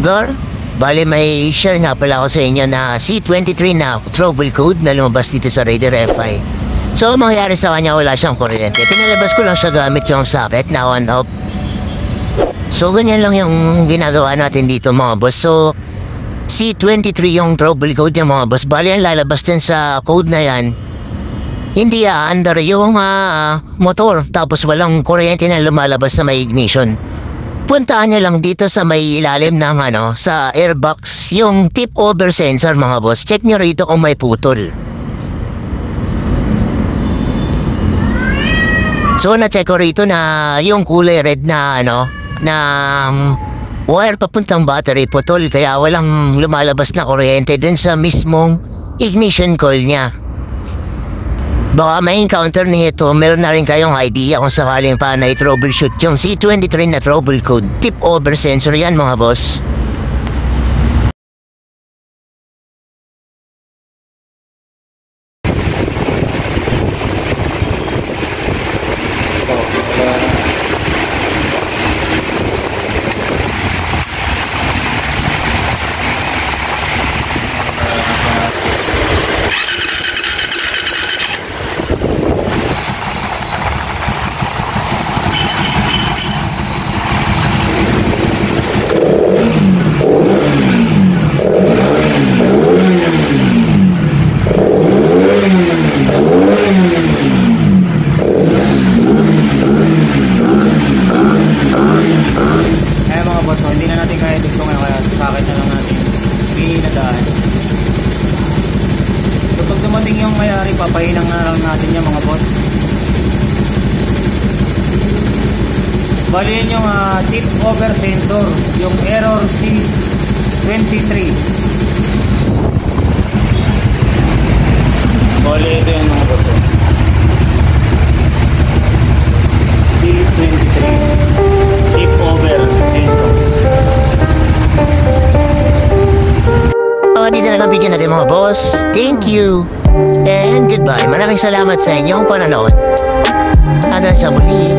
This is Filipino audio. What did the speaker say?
Gar, bale may share nga pala ako sa inyo na C23 na trouble code na lumabas dito sa Raider FI. So, mangyayari sa kanya, wala siyang kuryente. Pinalabas ko lang siya gamit yung socket na on-off. So, ganyan lang yung ginagawa natin dito mga boss. So, C23 yung trouble code yung mga boss. Bale, ang lalabas din sa code na yan, hindi under yung motor. Tapos walang kuryente na lumalabas sa may ignition. Puntaan nyo lang dito sa may ilalim ng sa airbox, yung tip over sensor mga boss. Check nyo rito kung may putol. So na-check ko rito na yung kulay red na na wire papuntang battery putol, kaya walang lumalabas na kuryente din sa mismong ignition coil niya. Baka may encounter nito, meron na rin kayong idea kung sakaling paano i-troubleshoot yung C23 na trouble code. Tip over sensor yan mga boss. So pag dumating yung may-ari, papahinang na lang natin yung mga boss. Bali yun yung tip over sensor, yung error C23. Bali ito yung mga boss, C23 tip over sensor. Dito na lang video natin mga boss. Thank you and goodbye. Maraming salamat sa inyong panonood. Hanggang sa muli.